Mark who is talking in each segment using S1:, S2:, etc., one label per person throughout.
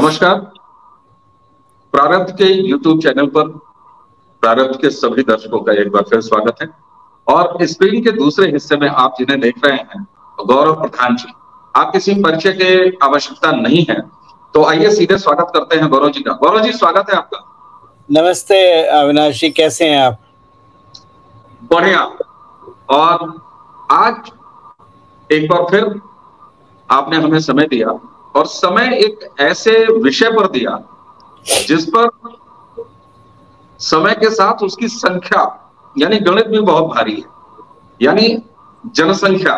S1: नमस्कार। प्रारब्ध के YouTube चैनल पर प्रारब्ध के सभी दर्शकों का एक बार फिर स्वागत है। और स्क्रीन के दूसरे हिस्से में आप जिन्हें देख रहे हैं गौरव प्रधान जी। आप किसी परिचय की आवश्यकता नहीं है, तो आइए सीधे स्वागत करते हैं गौरव जी का। गौरव जी, स्वागत है आपका।
S2: नमस्ते अविनाश जी, कैसे हैं आप?
S1: बढ़िया। और आज एक बार फिर आपने हमें समय दिया, और समय एक ऐसे विषय पर दिया जिस पर समय के साथ उसकी संख्या यानी गणित भी बहुत भारी है, यानी जनसंख्या।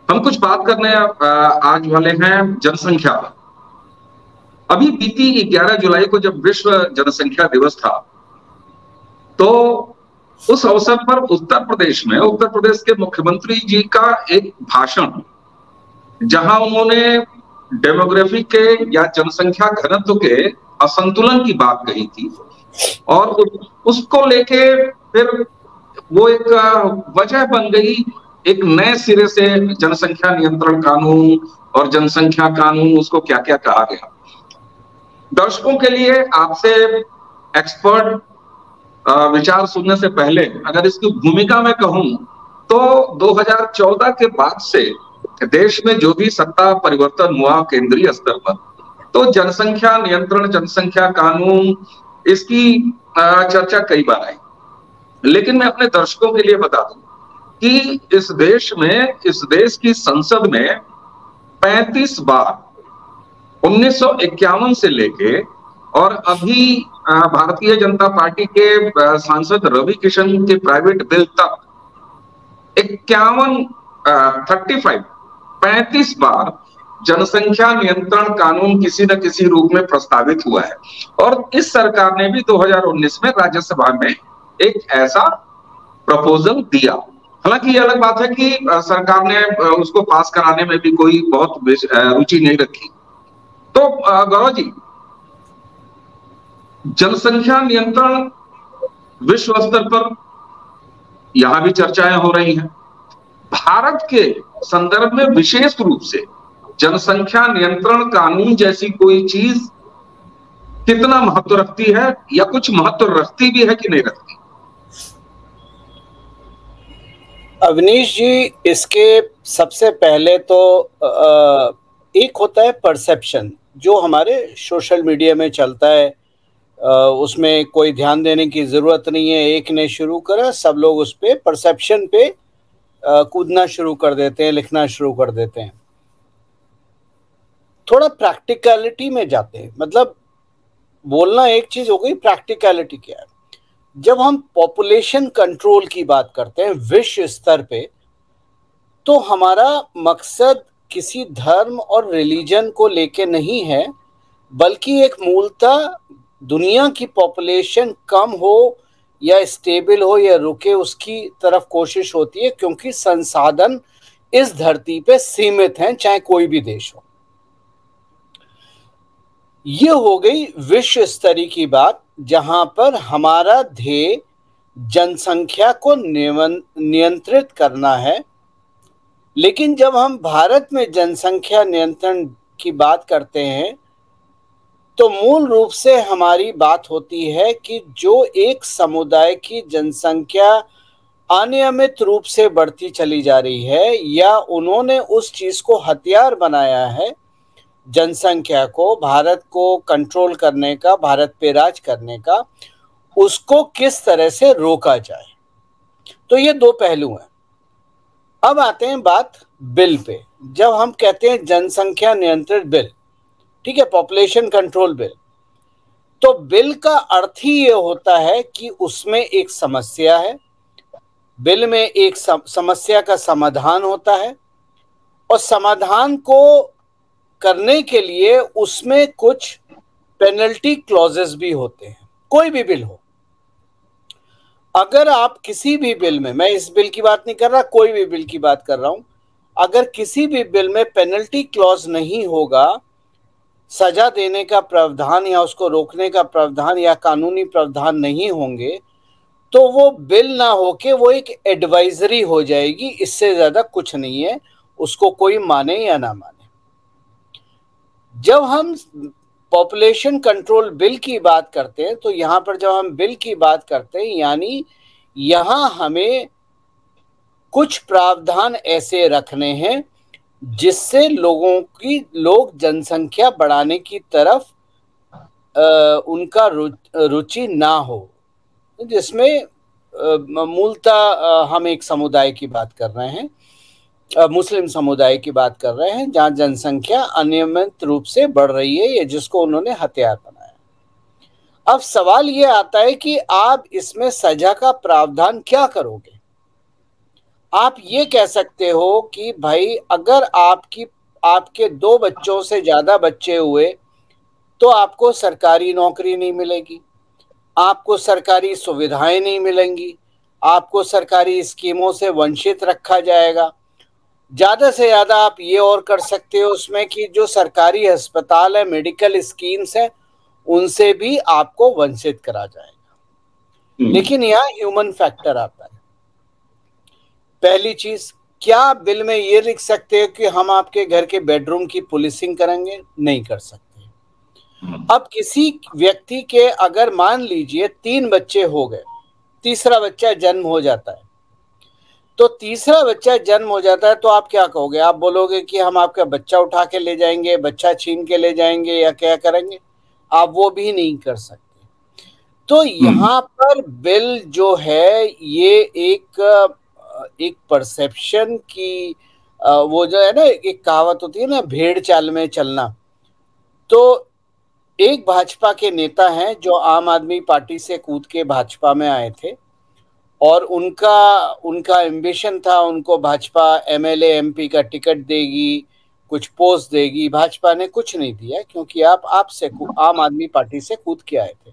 S1: हम कुछ बात करने आज वाले हैं जनसंख्या पर। अभी बीती 11 जुलाई को जब विश्व जनसंख्या दिवस था, तो उस अवसर पर उत्तर प्रदेश के मुख्यमंत्री जी का एक भाषण, जहां उन्होंने डेमोग्राफी के या जनसंख्या घनत्व के असंतुलन की बात कही थी, और उसको लेके फिर वो एक वजह बन गई एक नए सिरे से जनसंख्या नियंत्रण कानून और जनसंख्या कानून, उसको क्या क्या कहा गया। दर्शकों के लिए आपसे एक्सपर्ट विचार सुनने से पहले अगर इसकी भूमिका में कहूं, तो 2014 के बाद से देश में जो भी सत्ता परिवर्तन हुआ केंद्रीय स्तर पर, तो जनसंख्या नियंत्रण, जनसंख्या कानून, इसकी चर्चा कई बार आई। लेकिन मैं अपने दर्शकों के लिए बता दूं कि इस देश की संसद में 35 बार 1951 से लेके और अभी भारतीय जनता पार्टी के सांसद रवि किशन के प्राइवेट बिल तक 35 बार जनसंख्या नियंत्रण कानून किसी न किसी रूप में प्रस्तावित हुआ है। और इस सरकार ने भी 2019 में राज्यसभा में एक ऐसा प्रपोजल दिया। हालांकि ये अलग बात है कि सरकार ने उसको पास कराने में भी कोई बहुत रुचि नहीं रखी। तो गौरव जी, जनसंख्या नियंत्रण विश्व स्तर पर यहां भी चर्चाएं हो रही हैं। भारत के संदर्भ में विशेष रूप से जनसंख्या नियंत्रण कानून जैसी कोई चीज कितना महत्व रखती है, या कुछ महत्व रखती भी है कि नहीं रखती?
S2: अवनीश जी, इसके सबसे पहले तो एक होता है परसेप्शन, जो हमारे सोशल मीडिया में चलता है। उसमें कोई ध्यान देने की जरूरत नहीं है। एक ने शुरू करा, सब लोग उस पे परसेप्शन पे कूदना शुरू कर देते हैं, लिखना शुरू कर देते हैं। थोड़ा प्रैक्टिकलिटी में जाते हैं। मतलब बोलना एक चीज हो गई, प्रैक्टिकलिटी क्या है। जब हम पॉपुलेशन कंट्रोल की बात करते हैं विश्व स्तर पे, तो हमारा मकसद किसी धर्म और रिलीजन को लेके नहीं है, बल्कि एक मूलतः दुनिया की पॉपुलेशन कम हो या स्टेबल हो या रुके, उसकी तरफ कोशिश होती है। क्योंकि संसाधन इस धरती पे सीमित हैं, चाहे कोई भी देश हो। ये हो गई विश्व स्तरीय की बात, जहां पर हमारा ध्येय जनसंख्या को नियंत्रित करना है। लेकिन जब हम भारत में जनसंख्या नियंत्रण की बात करते हैं, तो मूल रूप से हमारी बात होती है कि जो एक समुदाय की जनसंख्या अनियमित रूप से बढ़ती चली जा रही है, या उन्होंने उस चीज को हथियार बनाया है जनसंख्या को, भारत को कंट्रोल करने का, भारत पे राज करने का, उसको किस तरह से रोका जाए। तो ये दो पहलू हैं। अब आते हैं बात बिल पे। जब हम कहते हैं जनसंख्या नियंत्रित बिल, ठीक है, पॉपुलेशन कंट्रोल बिल, तो बिल का अर्थ ही ये होता है कि उसमें एक समस्या है, बिल में एक समस्या का समाधान होता है, और समाधान को करने के लिए उसमें कुछ पेनल्टी क्लॉजेस भी होते हैं। कोई भी बिल हो, अगर आप किसी भी बिल में, मैं इस बिल की बात नहीं कर रहा, कोई भी बिल की बात कर रहा हूं, अगर किसी भी बिल में पेनल्टी क्लॉज नहीं होगा, सजा देने का प्रावधान या उसको रोकने का प्रावधान या कानूनी प्रावधान नहीं होंगे, तो वो बिल ना होके वो एक एडवाइजरी हो जाएगी। इससे ज्यादा कुछ नहीं है, उसको कोई माने या ना माने। जब हम पॉपुलेशन कंट्रोल बिल की बात करते हैं तो यहाँ पर जब हम बिल की बात करते हैं यानी यहाँ हमें कुछ प्रावधान ऐसे रखने हैं जिससे लोग जनसंख्या बढ़ाने की तरफ उनका रुचि ना हो, जिसमें मूलतः हम एक समुदाय की बात कर रहे हैं, मुस्लिम समुदाय की बात कर रहे हैं, जहां जनसंख्या अनियमित रूप से बढ़ रही है, ये जिसको उन्होंने हथियार बनाया। अब सवाल ये आता है कि आप इसमें सजा का प्रावधान क्या करोगे। आप ये कह सकते हो कि भाई अगर आपके 2 बच्चों से ज्यादा बच्चे हुए तो आपको सरकारी नौकरी नहीं मिलेगी, आपको सरकारी सुविधाएं नहीं मिलेंगी, आपको सरकारी स्कीमों से वंचित रखा जाएगा। ज्यादा से ज्यादा आप ये और कर सकते हो उसमें कि जो सरकारी अस्पताल है, मेडिकल स्कीम्स है, उनसे भी आपको वंचित करा जाएगा। लेकिन यहाँ ह्यूमन फैक्टर आता है। पहली चीज, क्या आप बिल में ये लिख सकते हो कि हम आपके घर के बेडरूम की पुलिसिंग करेंगे? नहीं कर सकते। अब किसी व्यक्ति के अगर मान लीजिए 3 बच्चे हो गए, तीसरा बच्चा जन्म हो जाता है, तो तीसरा बच्चा जन्म हो जाता है तो आप क्या कहोगे? आप बोलोगे कि हम आपका बच्चा उठा के ले जाएंगे, बच्चा छीन के ले जाएंगे, या क्या करेंगे? आप वो भी नहीं कर सकते। तो यहाँ पर बिल जो है ये एक परसेप्शन की, वो जो है ना, एक कहावत होती है ना, भेड़ चाल में चलना। तो एक भाजपा के नेता हैं जो आम आदमी पार्टी से कूद के भाजपा में आए थे और उनका एम्बिशन था, उनको भाजपा एमएलए एमपी का टिकट देगी, कुछ पोस्ट देगी। भाजपा ने कुछ नहीं दिया क्योंकि आम आदमी पार्टी से कूद के आए थे।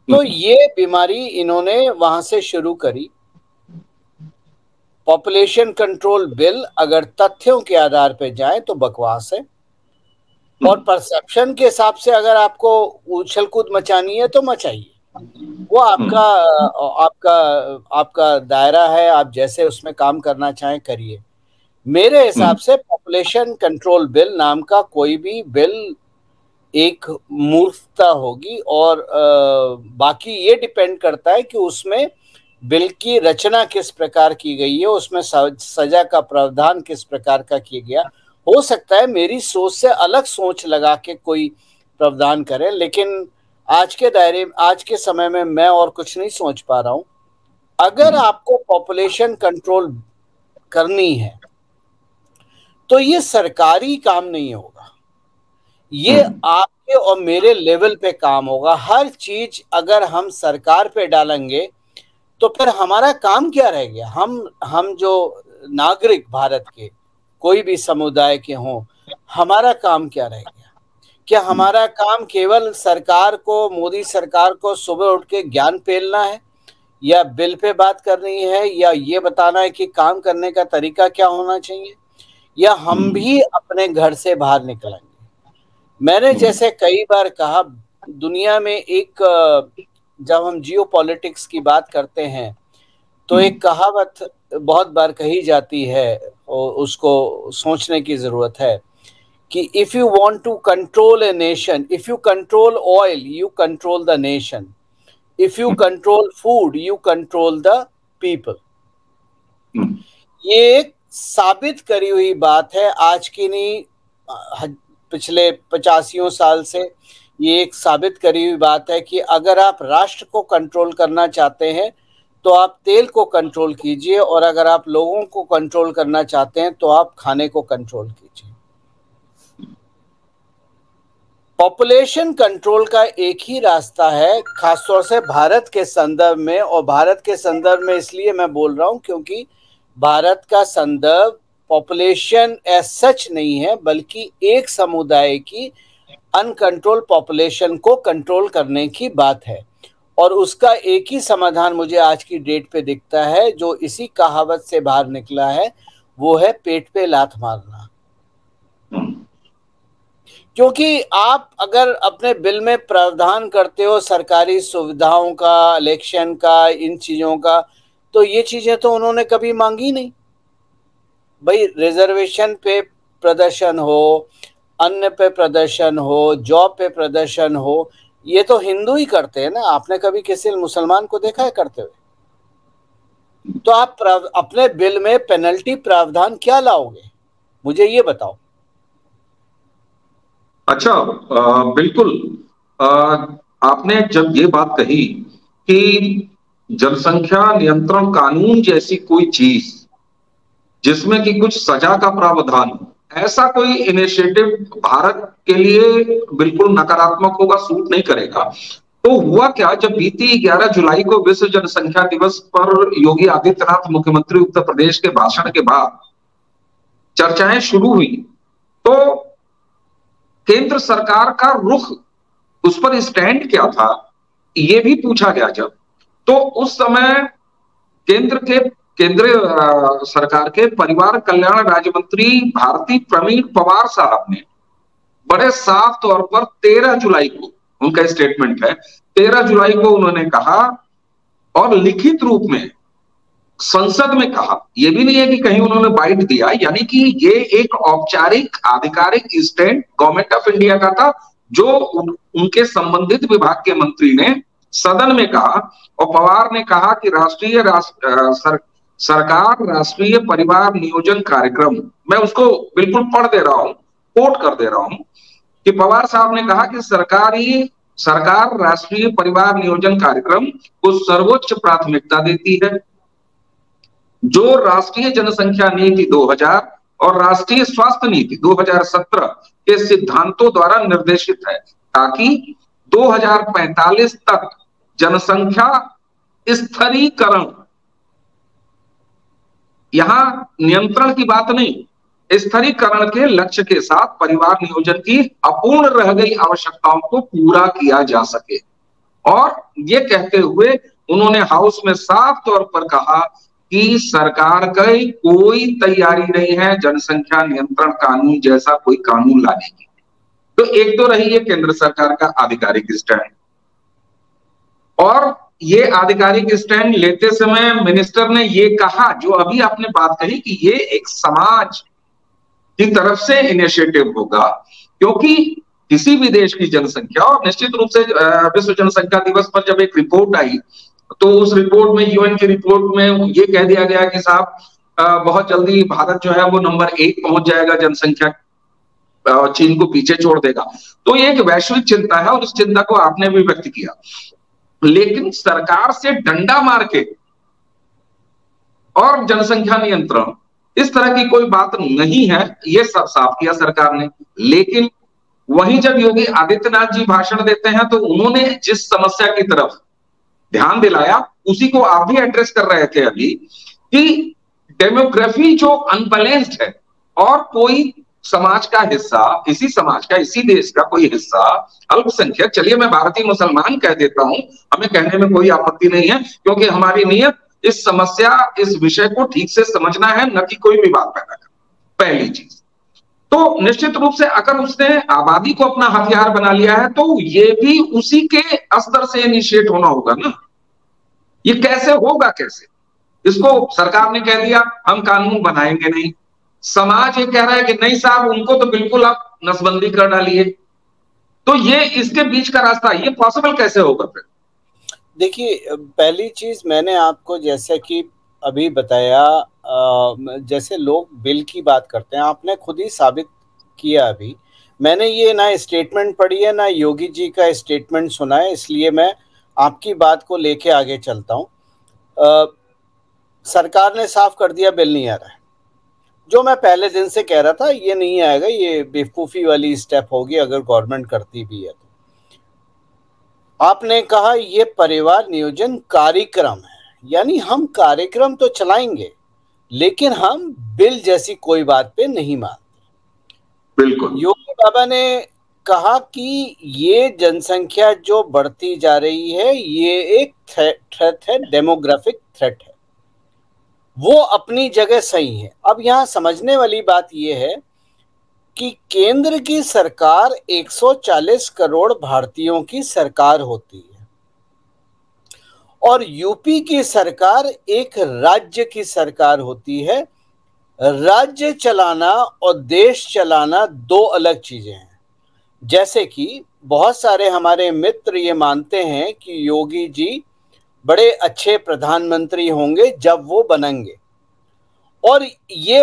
S2: तो ये बीमारी इन्होंने वहां से शुरू करी। पॉपुलेशन कंट्रोल बिल अगर तथ्यों के आधार पर जाए तो बकवास है, और परसेप्शन के हिसाब से अगर आपको उछल कूद मचानी है तो मचाइए, वो आपका दायरा है, आप जैसे उसमें काम करना चाहें करिए। मेरे हिसाब से पॉपुलेशन कंट्रोल बिल नाम का कोई भी बिल एक मूर्खता होगी, और बाकी ये डिपेंड करता है कि उसमें बिल की रचना किस प्रकार की गई है, उसमें सजा का प्रावधान किस प्रकार का किया गया। हो सकता है मेरी सोच से अलग सोच लगा के कोई प्रावधान करें, लेकिन आज के समय में मैं और कुछ नहीं सोच पा रहा हूं। अगर आपको पॉपुलेशन कंट्रोल करनी है तो ये सरकारी काम नहीं होगा, ये आपके और मेरे लेवल पे काम होगा। हर चीज अगर हम सरकार पे डालेंगे तो फिर हमारा काम क्या रह गया? हम जो नागरिक भारत के कोई भी समुदाय के हों, हमारा काम क्या रह गया? क्या हमारा काम केवल सरकार को, मोदी सरकार को सुबह उठ के ज्ञान पेलना है, या बिल पे बात करनी है, या ये बताना है कि काम करने का तरीका क्या होना चाहिए, या हम भी अपने घर से बाहर निकलेंगे? मैंने जैसे कई बार कहा, दुनिया में जब हम जियो पॉलिटिक्स की बात करते हैं तो एक कहावत बहुत बार कही जाती है, और उसको सोचने की जरूरत है कि if you want to control a nation, if you control oil you control the nation, if you control food you control the people. ये एक साबित करी हुई बात है, आज की नहीं, पिछले 85 साल से ये एक साबित करी हुई बात है कि अगर आप राष्ट्र को कंट्रोल करना चाहते हैं तो आप तेल को कंट्रोल कीजिए, और अगर आप लोगों को कंट्रोल करना चाहते हैं तो आप खाने को कंट्रोल कीजिए। पॉपुलेशन कंट्रोल का एक ही रास्ता है, खासतौर से भारत के संदर्भ में, और भारत के संदर्भ में इसलिए मैं बोल रहा हूं क्योंकि भारत का संदर्भ पॉपुलेशन एज सच नहीं है, बल्कि एक समुदाय की अनकंट्रोल पॉपुलेशन को कंट्रोल करने की बात है। और उसका एक ही समाधान मुझे आज की डेट पे दिखता है, जो इसी कहावत से बाहर निकला है, वो है पेट पे लात मारना। क्योंकि आप अगर अपने बिल में प्रावधान करते हो सरकारी सुविधाओं का, इलेक्शन का, इन चीजों का, तो ये चीजें तो उन्होंने कभी मांगी नहीं। भाई रिजर्वेशन पे प्रदर्शन हो, अन्न पे प्रदर्शन हो, जॉब पे प्रदर्शन हो, ये तो हिंदू ही करते हैं ना। आपने कभी किसी मुसलमान को देखा है करते हुए? तो आप अपने बिल में पेनल्टी प्रावधान क्या लाओगे, मुझे ये बताओ।
S1: अच्छा, बिल्कुल। अ, आपने जब ये बात कही कि जनसंख्या नियंत्रण कानून जैसी कोई चीज जिसमें कि कुछ सजा का प्रावधान हो, ऐसा कोई इनिशिएटिव भारत के लिए बिल्कुल नकारात्मक होगा, सूट नहीं करेगा। तो हुआ क्या, जब बीती 11 जुलाई को विश्व जनसंख्या दिवस पर योगी आदित्यनाथ मुख्यमंत्री उत्तर प्रदेश के भाषण के बाद चर्चाएं शुरू हुई, तो केंद्र सरकार का रुख, उस पर स्टैंड क्या था, ये भी पूछा गया। जब तो उस समय केंद्रीय सरकार के परिवार कल्याण राज्य मंत्री भारती प्रवीण पवार साहब ने बड़े साफ तौर पर 13 जुलाई को, उनका स्टेटमेंट है, 13 जुलाई को उन्होंने कहा और लिखित रूप में संसद में कहा, यह भी नहीं है कि कहीं उन्होंने बाइट दिया, यानी कि ये एक औपचारिक आधिकारिक स्टैंड गवर्नमेंट ऑफ इंडिया का था, जो उनके संबंधित विभाग के मंत्री ने सदन में कहा। और पवार ने कहा कि सरकार राष्ट्रीय परिवार नियोजन कार्यक्रम, मैं उसको बिल्कुल पढ़ दे रहा हूं, कोट कर दे रहा हूं, कि पवार साहब ने कहा कि सरकार राष्ट्रीय परिवार नियोजन कार्यक्रम को सर्वोच्च प्राथमिकता देती है, जो राष्ट्रीय जनसंख्या नीति 2000 और राष्ट्रीय स्वास्थ्य नीति 2017 के सिद्धांतों द्वारा निर्देशित है, ताकि 2045 तक जनसंख्या स्थिरीकरण, यहां नियंत्रण की बात नहीं, स्थिरीकरण के लक्ष्य के साथ परिवार नियोजन की अपूर्ण रह गई आवश्यकताओं को पूरा किया जा सके। और ये कहते हुए उन्होंने हाउस में साफ तौर पर कहा कि सरकार की कोई तैयारी नहीं है जनसंख्या नियंत्रण कानून जैसा कोई कानून लाने की। तो एक तो रही है केंद्र सरकार का आधिकारिक स्टैंड, और ये आधिकारिक स्टैंड लेते समय मिनिस्टर ने ये कहा, जो अभी आपने बात कही, कि ये एक समाज की तरफ से इनिशिएटिव होगा, क्योंकि किसी भी देश की जनसंख्या, और निश्चित रूप से विश्व जनसंख्या दिवस पर जब एक रिपोर्ट आई, तो उस रिपोर्ट में, यूएन की रिपोर्ट में ये कह दिया गया कि साहब बहुत जल्दी भारत जो है वो नंबर 1 पहुंच जाएगा जनसंख्या, चीन को पीछे छोड़ देगा। तो ये एक वैश्विक चिंता है और उस चिंता को आपने भी व्यक्त किया, लेकिन सरकार से डंडा मार के और जनसंख्या नियंत्रण, इस तरह की कोई बात नहीं है, ये सब साफ किया सरकार ने। लेकिन वहीं जब योगी आदित्यनाथ जी भाषण देते हैं, तो उन्होंने जिस समस्या की तरफ ध्यान दिलाया, उसी को आप भी एड्रेस कर रहे थे अभी, कि डेमोग्राफी जो अनबैलेंस्ड है, और कोई समाज का हिस्सा, इसी समाज का, इसी देश का कोई हिस्सा अल्पसंख्यक, चलिए मैं भारतीय मुसलमान कह देता हूं, हमें कहने में कोई आपत्ति नहीं है, क्योंकि हमारी नीयत इस समस्या, इस विषय को ठीक से समझना है, न कि कोई विवाद पैदा करना, पहली चीज। तो निश्चित रूप से अगर उसने आबादी को अपना हथियार बना लिया है, तो ये भी उसी के स्तर से इनिशिएट होना होगा ना। ये कैसे होगा, कैसे? इसको सरकार ने कह दिया हम कानून बनाएंगे नहीं, समाज ये कह रहा है कि नहीं साहब, उनको तो बिल्कुल आप नसबंदी कर डालिए। तो ये इसके बीच का रास्ता, ये पॉसिबल कैसे होगा फिर?
S2: देखिए, पहली चीज मैंने आपको जैसे कि अभी बताया, जैसे लोग बिल की बात करते हैं, आपने खुद ही साबित किया अभी। मैंने ये ना स्टेटमेंट पढ़ी है, ना योगी जी का स्टेटमेंट सुना है, इसलिए मैं आपकी बात को लेके आगे चलता हूँ। सरकार ने साफ कर दिया बिल नहीं आ रहा है। जो मैं पहले दिन से कह रहा था, ये नहीं आएगा, ये बेवकूफ़ी वाली स्टेप होगी अगर गवर्नमेंट करती भी है तो। आपने कहा ये परिवार नियोजन कार्यक्रम है, यानी हम कार्यक्रम तो चलाएंगे, लेकिन हम बिल जैसी कोई बात पे नहीं मानते।
S1: बिल्कुल।
S2: योगी बाबा ने कहा कि ये जनसंख्या जो बढ़ती जा रही है, ये एक थ्रेट है, डेमोग्राफिक थ्रेट है। वो अपनी जगह सही है। अब यहाँ समझने वाली बात यह है कि केंद्र की सरकार 140 करोड़ भारतीयों की सरकार होती है, और यूपी की सरकार एक राज्य की सरकार होती है, राज्य चलाना और देश चलाना दो अलग चीजें हैं। जैसे कि बहुत सारे हमारे मित्र ये मानते हैं कि योगी जी बड़े अच्छे प्रधानमंत्री होंगे जब वो बनेंगे, और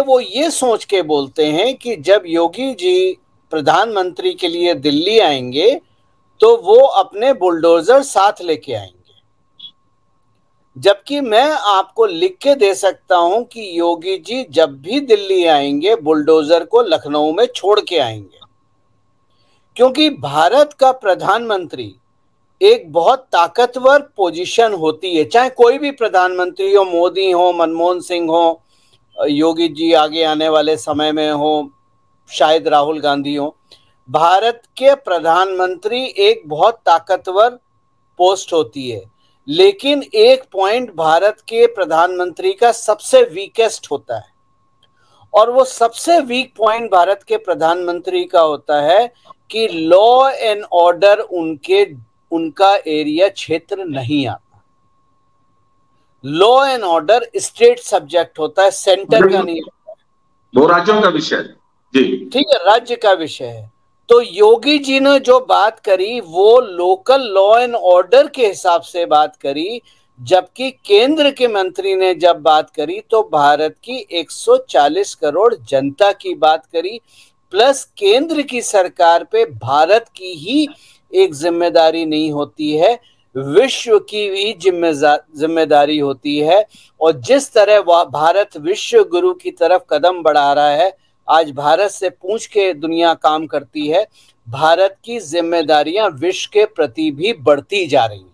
S2: वो ये सोच के बोलते हैं कि जब योगी जी प्रधानमंत्री के लिए दिल्ली आएंगे तो वो अपने बुलडोजर साथ लेके आएंगे। जबकि मैं आपको लिख के दे सकता हूं कि योगी जी जब भी दिल्ली आएंगे बुलडोजर को लखनऊ में छोड़ के आएंगे, क्योंकि भारत का प्रधानमंत्री एक बहुत ताकतवर पोजीशन होती है, चाहे कोई भी प्रधानमंत्री हो, मोदी हो, मनमोहन सिंह हो, योगी जी आगे आने वाले समय में हो, शायद राहुल गांधी हो। भारत के प्रधानमंत्री एक बहुत ताकतवर पोस्ट होती है, लेकिन एक पॉइंट भारत के प्रधानमंत्री का सबसे वीकेस्ट होता है, और वो सबसे वीक पॉइंट भारत के प्रधानमंत्री का होता है कि लॉ एंड ऑर्डर उनका एरिया क्षेत्र नहीं आता। Law and order state subject होता है, सेंटर का नहीं होता है,
S1: वो राज्यों का विषय है जी।
S2: ठीक है, राज्य का विषय है। तो योगी जी ने जो बात करी वो लोकल लॉ एंड ऑर्डर के हिसाब से बात करी, जबकि केंद्र के मंत्री ने जब बात करी तो भारत की 140 करोड़ जनता की बात करी, प्लस केंद्र की सरकार पे भारत की ही एक जिम्मेदारी नहीं होती है, विश्व की भी जिम्मेदारी होती है। और जिस तरह भारत विश्व गुरु की तरफ कदम बढ़ा रहा है, आज भारत से पूछ के दुनिया काम करती है, भारत की जिम्मेदारियां विश्व के प्रति भी बढ़ती जा रही हैं।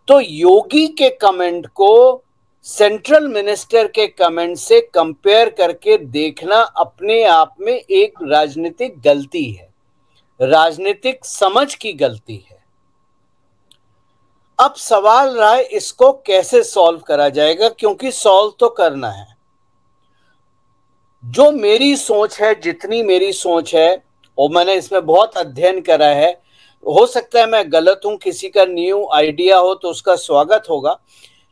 S2: तो योगी के कमेंट को सेंट्रल मिनिस्टर के कमेंट से कंपेयर करके देखना अपने आप में एक राजनीतिक गलती है, राजनीतिक समझ की गलती है। अब सवाल रहा है इसको कैसे सॉल्व करा जाएगा, क्योंकि सॉल्व तो करना है। जो मेरी सोच है, जितनी मेरी सोच है, और मैंने इसमें बहुत अध्ययन करा है, हो सकता है मैं गलत हूं, किसी का न्यू आइडिया हो तो उसका स्वागत होगा,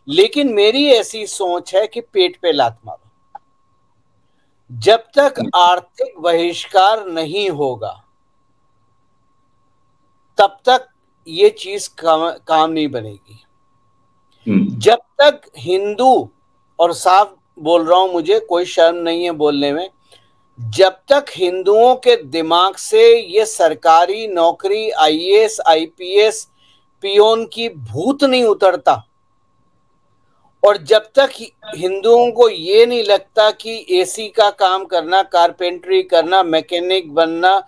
S2: लेकिन मेरी ऐसी सोच है कि पेट पे लात मारो। जब तक आर्थिक बहिष्कार नहीं होगा तब तक ये चीज काम नहीं बनेगी। जब तक हिंदू, और साफ बोल रहा हूं, मुझे कोई शर्म नहीं है बोलने में, जब तक हिंदुओं के दिमाग से ये सरकारी नौकरी, आईएएस, आईपीएस, पियोन की भूत नहीं उतरता, और जब तक हिंदुओं को ये नहीं लगता कि एसी का काम करना, कारपेंटरी करना, मैकेनिक बनना,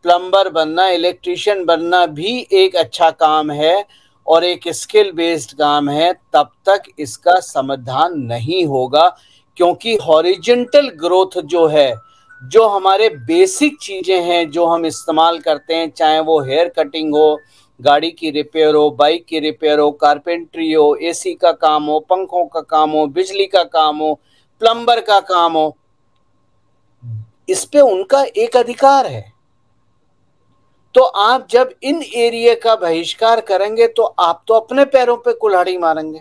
S2: प्लम्बर बनना, इलेक्ट्रिशियन बनना भी एक अच्छा काम है और एक स्किल बेस्ड काम है, तब तक इसका समाधान नहीं होगा। क्योंकि हॉरिजॉन्टल ग्रोथ जो है, जो हमारे बेसिक चीजें हैं जो हम इस्तेमाल करते हैं, चाहे वो हेयर कटिंग हो, गाड़ी की रिपेयर हो, बाइक की रिपेयर हो, कारपेंट्री हो, एसी का काम हो, पंखों का काम हो, बिजली का काम हो, प्लम्बर का काम हो, इस पे उनका एक अधिकार है। तो आप जब इन एरिया का बहिष्कार करेंगे तो आप तो अपने पैरों पे कुल्हाड़ी मारेंगे,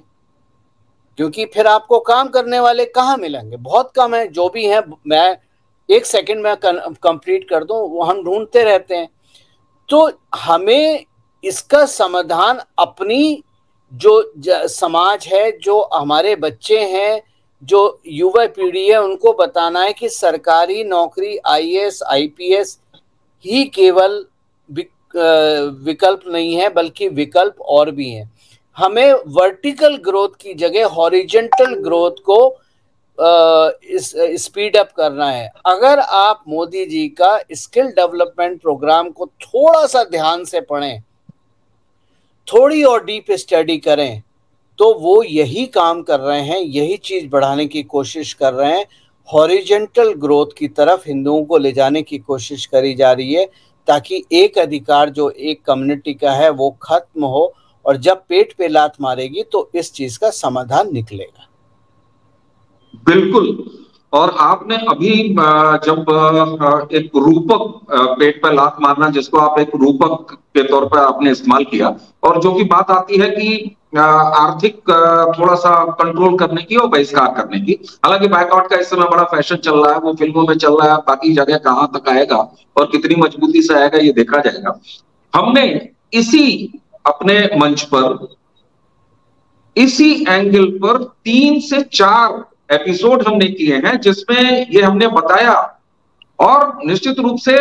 S2: क्योंकि फिर आपको काम करने वाले कहाँ मिलेंगे? बहुत कम है, जो भी हैं, मैं एक सेकंड में कंप्लीट कर दूं, वो हम ढूंढते रहते हैं। तो हमें इसका समाधान अपनी जो समाज है, जो हमारे बच्चे हैं, जो युवा पीढ़ी है, उनको बताना है कि सरकारी नौकरी, आईएएस, आईपीएस ही केवल विकल्प नहीं है, बल्कि विकल्प और भी हैं। हमें वर्टिकल ग्रोथ की जगह हॉरिजॉन्टल ग्रोथ को स्पीड अप करना है। अगर आप मोदी जी का स्किल डेवलपमेंट प्रोग्राम को थोड़ा सा ध्यान से पढ़ें, थोड़ी और डीप स्टडी करें, तो वो यही काम कर रहे हैं, यही चीज बढ़ाने की कोशिश कर रहे हैं। हॉरिजॉन्टल ग्रोथ की तरफ हिंदुओं को ले जाने की कोशिश करी जा रही है, ताकि एक अधिकार जो एक कम्युनिटी का है वो खत्म हो, और जब पेट पे लात मारेगी तो इस चीज का समाधान निकलेगा।
S1: बिल्कुल, और आपने अभी जब एक रूपक पेट पे लात मारना, जिसको आप एक रूपक के तौर पर आपने इस्तेमाल किया, और जो कि बात आती है कि आर्थिक थोड़ा सा कंट्रोल करने की और बहिष्कार करने की। हालांकि बायकॉट का इस समय बड़ा फैशन चल रहा है, वो फिल्मों में चल रहा है, बाकी जगह कहां तक आएगा और कितनी मजबूती से आएगा ये देखा जाएगा। हमने इसी अपने मंच पर इसी एंगल पर 3 से 4 एपिसोड हमने किए हैं, जिसमें ये हमने बताया, और निश्चित रूप से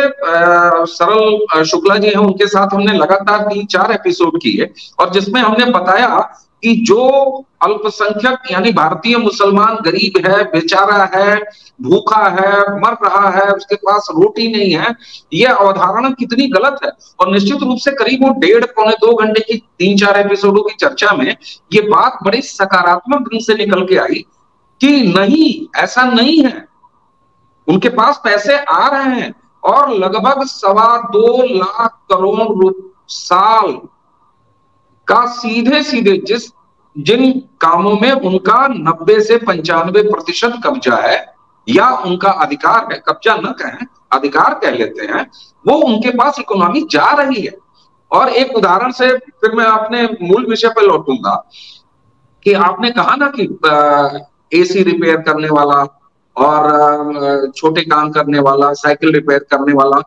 S1: सरल शुक्ला जी हैं, उनके साथ हमने लगातार 3-4 एपिसोड किए, और जिसमें हमने बताया कि जो अल्पसंख्यक यानी भारतीय मुसलमान गरीब है, बेचारा है, भूखा है, मर रहा है, उसके पास रोटी नहीं है, यह अवधारणा कितनी गलत है। और निश्चित रूप से करीब वो 1.5-पौने 2 घंटे की 3-4 एपिसोडों की चर्चा में ये बात बड़ी सकारात्मक ढंग से निकल के आई कि नहीं, ऐसा नहीं है, उनके पास पैसे आ रहे हैं, और लगभग 2.25 लाख करोड़ साल का सीधे सीधे जिन कामों में उनका 90 से 95% कब्जा है, या उनका अधिकार है, कब्जा न कहें, अधिकार कह लेते हैं, वो उनके पास इकोनॉमी जा रही है। और एक उदाहरण से फिर मैं अपने मूल विषय पर लौटूंगा कि आपने कहा ना कि एसी रिपेयर करने वाला और छोटे काम करने वाला, साइकिल रिपेयर करने वाला,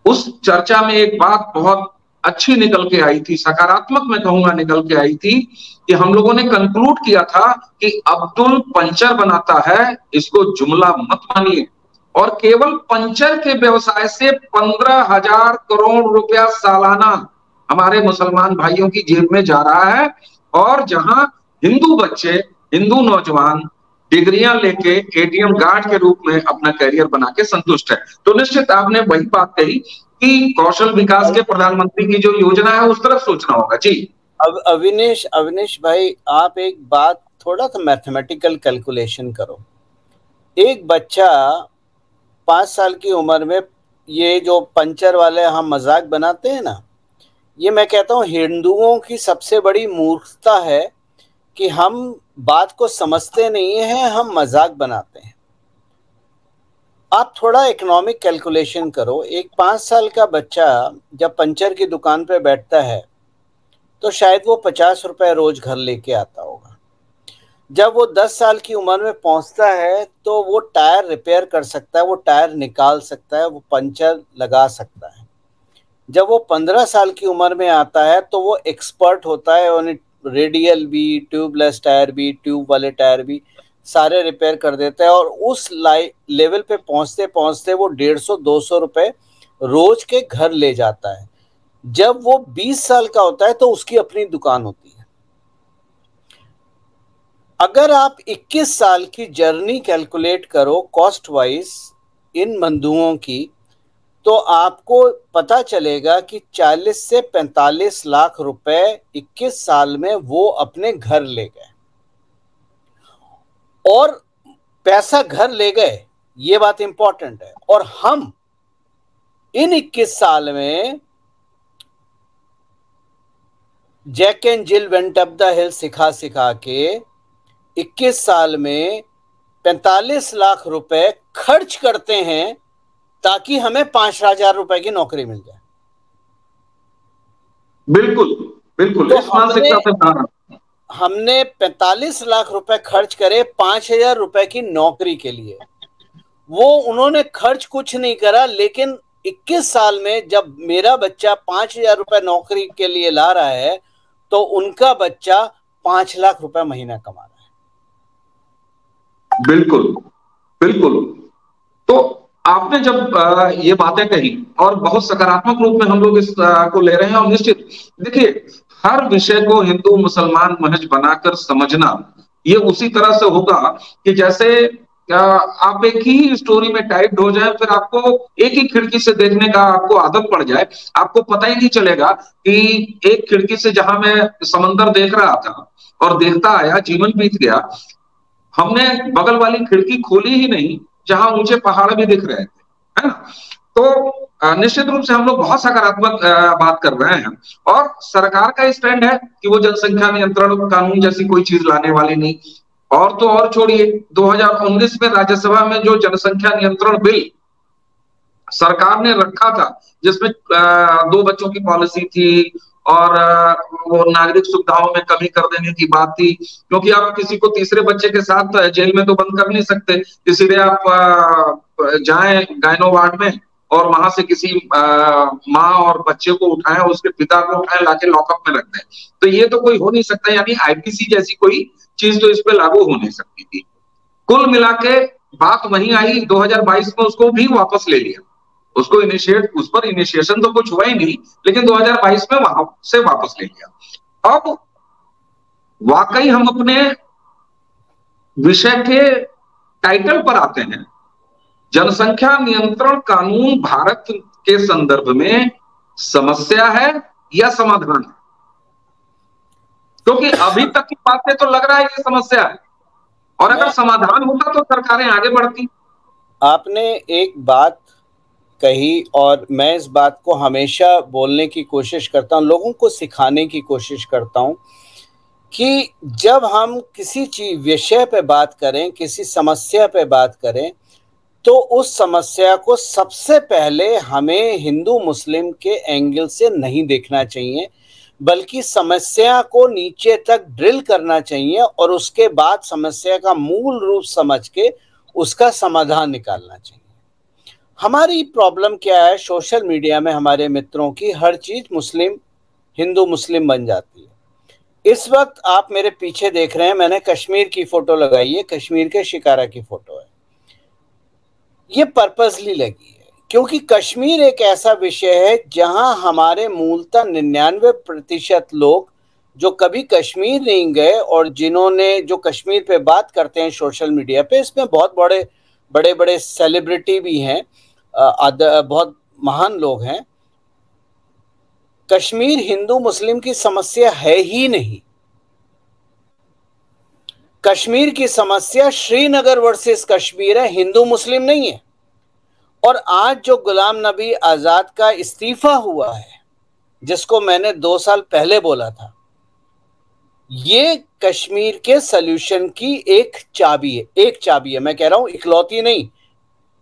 S1: उस चर्चा में एक बात बहुत अच्छी निकल के आई थी, सकारात्मक मैं कहूंगा निकल के आई थी, कि हम लोगों ने कंक्लूड किया था कि अब्दुल पंचर बनाता है, इसको जुमला मत मानिए, और केवल पंचर के व्यवसाय से 15,000 करोड़ रुपया सालाना हमारे मुसलमान भाइयों की जेब में जा रहा है। और जहां हिंदू बच्चे, हिंदू नौजवान डिग्रियां लेके एटीएम गार्ड के रूप में अपना करियर बना के संतुष्ट है। तो निश्चित आपने वही बात कही कि कौशल विकास के प्रधानमंत्री की जो योजना है उस तरफ सोचना होगा। जी
S2: अब अविनेश भाई, आप एक बात, थोड़ा सा मैथमेटिकल कैलकुलेशन करो। एक बच्चा 5 साल की उम्र में, ये जो पंचर वाले हम मजाक बनाते हैं ना, ये मैं कहता हूँ हिंदुओं की सबसे बड़ी मूर्खता है कि हम बात को समझते नहीं हैं, हम मजाक बनाते हैं। आप थोड़ा इकोनॉमिक कैलकुलेशन करो। एक 5 साल का बच्चा जब पंचर की दुकान पे बैठता है तो शायद वो 50 रुपए रोज घर लेके आता होगा। जब वो 10 साल की उम्र में पहुंचता है तो वो टायर रिपेयर कर सकता है, वो टायर निकाल सकता है, वो पंचर लगा सकता है। जब वो 15 साल की उम्र में आता है तो वो एक्सपर्ट होता है, उन्हें रेडियल भी, ट्यूबलेस टायर भी, ट्यूब वाले टायर भी सारे रिपेयर कर देता है, और उस लेवल पे पहुंचते पहुंचते वो 150-200 रुपए रोज के घर ले जाता है। जब वो 20 साल का होता है तो उसकी अपनी दुकान होती है। अगर आप 21 साल की जर्नी कैलकुलेट करो कॉस्ट वाइज इन बंधुओं की, तो आपको पता चलेगा कि 40 से 45 लाख रुपए 21 साल में वो अपने घर ले गए। और पैसा घर ले गए, ये बात इंपॉर्टेंट है। और हम इन 21 साल में Jack and Jill went up the hill सिखा सिखा के 21 साल में 45 लाख रुपए खर्च करते हैं ताकि हमें 5,000 रुपए की नौकरी मिल जाए।
S1: बिल्कुल बिल्कुल,
S2: तो
S1: इस मानसिकता से
S2: हमने 45 लाख रुपए खर्च करे 5,000 रुपए की नौकरी के लिए। वो उन्होंने खर्च कुछ नहीं करा, लेकिन 21 साल में जब मेरा बच्चा 5,000 रुपए नौकरी के लिए ला रहा है तो उनका बच्चा 5 लाख रुपए महीना कमा रहा है।
S1: बिल्कुल बिल्कुल। तो आपने जब ये बातें कही, और बहुत सकारात्मक रूप में हम लोग इस को ले रहे हैं, और निश्चित देखिए, हर विषय को हिंदू मुसलमान महज बनाकर समझना ये उसी तरह से होगा कि जैसे आप एक ही स्टोरी में टाइप्ड हो जाए, फिर आपको एक ही खिड़की से देखने का आपको आदत पड़ जाए, आपको पता ही नहीं चलेगा कि एक खिड़की से जहां मैं समंदर देख रहा था और देखता आया, जीवन बीत गया, हमने बगल वाली खिड़की खोली ही नहीं जहां ऊंचे पहाड़ भी दिख रहे थे, है ना। तो निश्चित रूप से हम लोग बहुत सकारात्मक बात कर रहे हैं, और सरकार का स्टैंड है कि वो जनसंख्या नियंत्रण कानून जैसी कोई चीज लाने वाली नहीं। और तो और छोड़िए, 2019 में राज्यसभा में जो जनसंख्या नियंत्रण बिल सरकार ने रखा था, जिसमें 2 बच्चों की पॉलिसी थी और वो नागरिक सुविधाओं में कमी कर देने की बात थी, क्योंकि आप किसी को तीसरे बच्चे के साथ जेल में तो बंद कर नहीं सकते, इसीलिए आप जाएं गायनो वार्ड में और वहां से किसी माँ और बच्चे को उठाएं, उसके पिता को उठाएं, लाके लॉकअप में रख दें। तो ये तो कोई हो नहीं सकता, यानी आईपीसी जैसी कोई चीज तो इस पे लागू हो नहीं सकती थी। कुल मिला के बात वहीं आई, 2022 में उसको भी वापस ले लिया, उसको उस पर इनिशिएशन तो कुछ हुआ ही नहीं, लेकिन 2022 में वहां से वापस ले लिया। अब वाकई हम अपने विषय के टाइटल पर आते हैं। जनसंख्या नियंत्रण कानून भारत के संदर्भ में समस्या है या समाधान है? क्योंकि अभी तक की बातें तो लग रहा है ये समस्या है, और अगर समाधान होता तो सरकारें आगे बढ़ती।
S2: आपने एक बात कही और मैं इस बात को हमेशा बोलने की कोशिश करता हूं, लोगों को सिखाने की कोशिश करता हूं कि जब हम किसी चीज विषय पे बात करें, किसी समस्या पे बात करें, तो उस समस्या को सबसे पहले हमें हिंदू मुस्लिम के एंगल से नहीं देखना चाहिए, बल्कि समस्या को नीचे तक ड्रिल करना चाहिए और उसके बाद समस्या का मूल रूप समझ के उसका समाधान निकालना चाहिए। हमारी प्रॉब्लम क्या है, सोशल मीडिया में हमारे मित्रों की हर चीज मुस्लिम हिंदू मुस्लिम बन जाती है। इस वक्त आप मेरे पीछे देख रहे हैं, मैंने कश्मीर की फोटो लगाई है, कश्मीर के शिकारा की फोटो है। ये पर्पसली लगी है क्योंकि कश्मीर एक ऐसा विषय है जहां हमारे मूलतः 99% लोग जो कभी कश्मीर नहीं गए और जिन्होंने जो कश्मीर पे बात करते हैं सोशल मीडिया पे, इसमें बहुत बड़े बड़े सेलिब्रिटी भी हैं, बहुत महान लोग हैं। कश्मीर हिंदू मुस्लिम की समस्या है ही नहीं। कश्मीर की समस्या श्रीनगर वर्सेस कश्मीर है, हिंदू मुस्लिम नहीं है। और आज जो गुलाम नबी आजाद का इस्तीफा हुआ है, जिसको मैंने 2 साल पहले बोला था, ये कश्मीर के सल्यूशन की एक चाबी है। एक चाबी है, मैं कह रहा हूं इकलौती नहीं,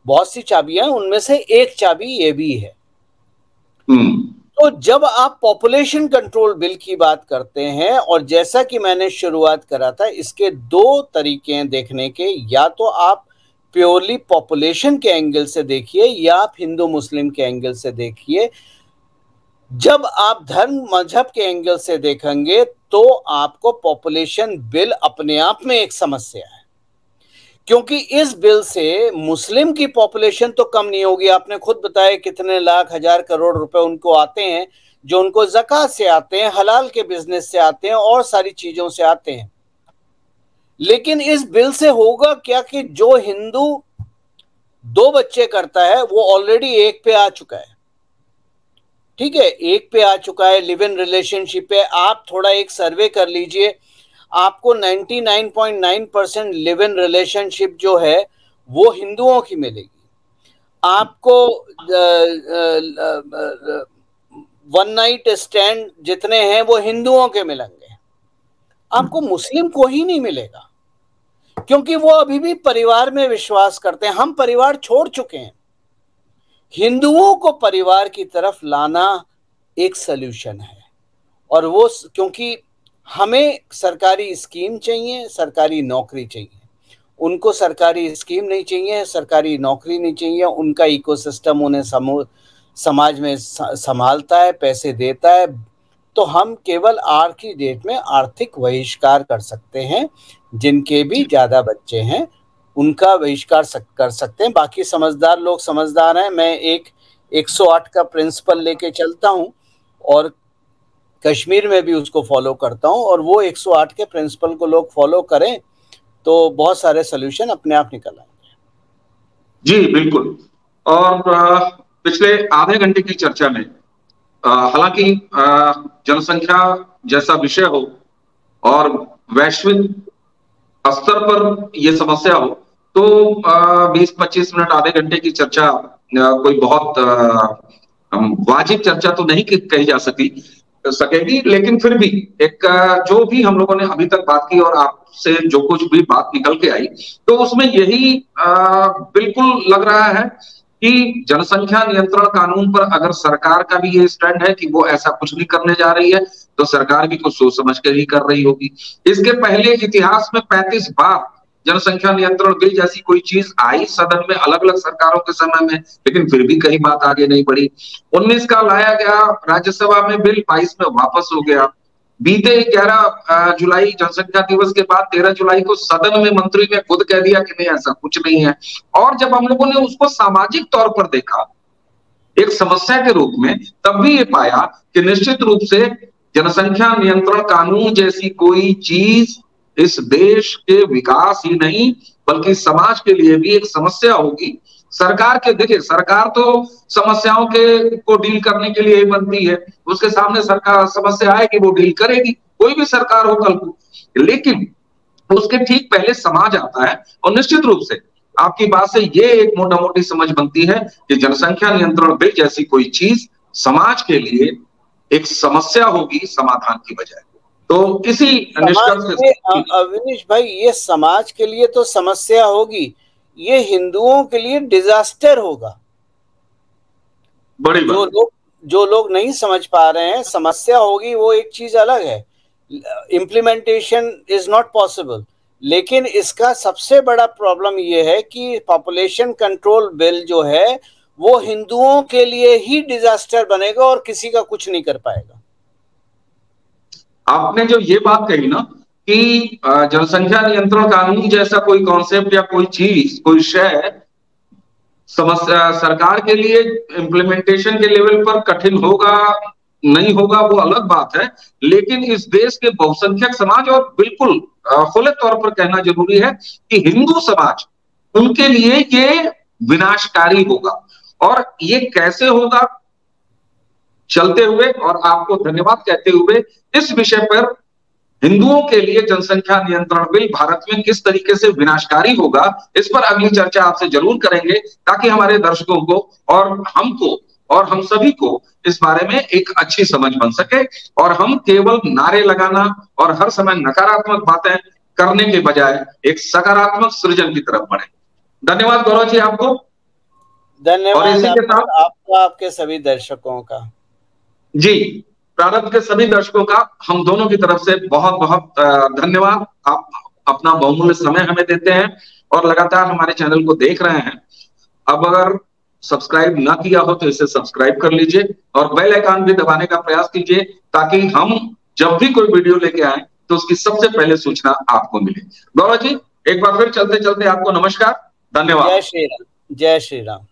S2: बहुत सी चाबियां, उनमें से एक चाबी ये भी है। तो जब आप पॉपुलेशन कंट्रोल बिल की बात करते हैं, और जैसा कि मैंने शुरुआत करा था, इसके 2 तरीके हैं देखने के, या तो आप प्योरली पॉपुलेशन के एंगल से देखिए या आप हिंदू मुस्लिम के एंगल से देखिए। जब आप धर्म मजहब के एंगल से देखेंगे तो आपको पॉपुलेशन बिल अपने आप में एक समस्या है, क्योंकि इस बिल से मुस्लिम की पॉपुलेशन तो कम नहीं होगी। आपने खुद बताया कितने लाख हजार करोड़ रुपए उनको आते हैं, जो उनको ज़कात से आते हैं, हलाल के बिजनेस से आते हैं और सारी चीजों से आते हैं। लेकिन इस बिल से होगा क्या कि जो हिंदू 2 बच्चे करता है वो ऑलरेडी 1 पे आ चुका है। ठीक है, 1 पे आ चुका है, लिव इन रिलेशनशिप है। आप थोड़ा एक सर्वे कर लीजिए, आपको 99.9% लिव इन रिलेशनशिप जो है वो हिंदुओं की मिलेगी। आपको 1 नाइट स्टैंड जितने हैं वो हिंदुओं के मिलेंगे, आपको मुस्लिम को ही नहीं मिलेगा, क्योंकि वो अभी भी परिवार में विश्वास करते हैं। हम परिवार छोड़ चुके हैं। हिंदुओं को परिवार की तरफ लाना एक सल्यूशन है, और वो क्योंकि हमें सरकारी स्कीम चाहिए, सरकारी नौकरी चाहिए, उनको सरकारी स्कीम नहीं चाहिए, सरकारी नौकरी नहीं चाहिए। उनका इकोसिस्टम उन्हें समाज में संभालता है, पैसे देता है। तो हम केवल आज की डेट में आर्थिक बहिष्कार कर सकते हैं, जिनके भी ज्यादा बच्चे हैं उनका बहिष्कार कर सकते हैं। बाकी समझदार लोग समझदार हैं। मैं एक 108 का प्रिंसिपल लेके चलता हूं और कश्मीर में भी उसको फॉलो करता हूं, और वो 108 के प्रिंसिपल को लोग फॉलो करें तो बहुत सारे सोल्यूशन अपने आप निकल आएंगे।
S1: जी बिल्कुल। और पिछले आधे घंटे की चर्चा में हालांकि जनसंख्या जैसा विषय हो और वैश्विक स्तर पर यह समस्या हो, तो 20-25 मिनट आधे घंटे की चर्चा कोई बहुत वाजिब चर्चा तो नहीं कही जा सकती। सकेगी। लेकिन फिर भी एक जो भी हम लोगों ने अभी तक बात की और आपसे जो कुछ भी बात निकल के आई, तो उसमें यही बिल्कुल लग रहा है कि जनसंख्या नियंत्रण कानून पर अगर सरकार का भी ये स्टैंड है कि वो ऐसा कुछ नहीं करने जा रही है, तो सरकार भी कुछ सोच समझ कर ही कर रही होगी। इसके पहले इतिहास में 35 बार जनसंख्या नियंत्रण बिल जैसी कोई चीज आई सदन में अलग अलग सरकारों के समय में, लेकिन फिर भी कहीं बात आगे नहीं बढ़ी। 19 का लाया गया राज्यसभा में बिल, 22 में वापस हो गया। बीते 11 जुलाई जनसंख्या दिवस के बाद 13 जुलाई को सदन में मंत्री ने खुद कह दिया कि नहीं ऐसा कुछ नहीं है। और जब हम लोगों ने उसको सामाजिक तौर पर देखा एक समस्या के रूप में, तब भी ये पाया कि निश्चित रूप से जनसंख्या नियंत्रण कानून जैसी कोई चीज इस देश के विकास ही नहीं बल्कि समाज के लिए भी एक समस्या होगी। सरकार के देखिए, सरकार तो समस्याओं के को डील करने के लिए ही बनती है, उसके सामने सरकार समस्या आए कि वो डील करेगी, कोई भी सरकार हो कल को। लेकिन उसके ठीक पहले समाज आता है और निश्चित रूप से आपकी बात से ये एक मोटा मोटी समझ बनती है कि जनसंख्या नियंत्रण बिल जैसी कोई चीज समाज के लिए एक समस्या होगी समाधान की बजाय। तो इसी निष्कर्ष से
S2: अविनीश भाई, ये समाज के लिए तो समस्या होगी, ये हिंदुओं के लिए डिजास्टर होगा।
S1: बड़ी बात
S2: जो लोग नहीं समझ पा रहे हैं, समस्या होगी वो एक चीज अलग है, इम्प्लीमेंटेशन इज नॉट पॉसिबल। लेकिन इसका सबसे बड़ा प्रॉब्लम ये है कि पॉपुलेशन कंट्रोल बिल जो है वो हिंदुओं के लिए ही डिजास्टर बनेगा और किसी का कुछ नहीं कर पाएगा।
S1: आपने जो ये बात कही ना कि जनसंख्या नियंत्रण कानून जैसा कोई कॉन्सेप्ट या कोई चीज कोई शय समस्या सरकार के लिए इम्प्लीमेंटेशन के लेवल पर कठिन होगा नहीं होगा वो अलग बात है, लेकिन इस देश के बहुसंख्यक समाज और बिल्कुल खुले तौर पर कहना जरूरी है कि हिंदू समाज, उनके लिए ये विनाशकारी होगा। और ये कैसे होगा, चलते हुए और आपको धन्यवाद कहते हुए इस विषय पर हिंदुओं के लिए जनसंख्या नियंत्रण बिल भारत में किस तरीके से विनाशकारी होगा, इस पर अगली चर्चा आपसे जरूर करेंगे, ताकि हमारे दर्शकों को और हमको और हम सभी को इस बारे में एक अच्छी समझ बन सके और हम केवल नारे लगाना और हर समय नकारात्मक बातें करने के बजाय एक सकारात्मक सृजन की तरफ बढ़े। धन्यवाद गौरव जी आपको।
S2: धन्यवाद और इसी के साथ आपका, आपके सभी दर्शकों का।
S1: जी, प्रारंभ के सभी दर्शकों का हम दोनों की तरफ से बहुत बहुत धन्यवाद। आप अपना बहुमूल्य समय हमें देते हैं और लगातार हमारे चैनल को देख रहे हैं। अब अगर सब्सक्राइब ना किया हो तो इसे सब्सक्राइब कर लीजिए और बेल आइकन भी दबाने का प्रयास कीजिए, ताकि हम जब भी कोई वीडियो लेके आए तो उसकी सबसे पहले सूचना आपको मिले। गौरव जी, एक बार फिर चलते चलते आपको नमस्कार, धन्यवाद।
S2: जय श्री राम। जय श्री राम।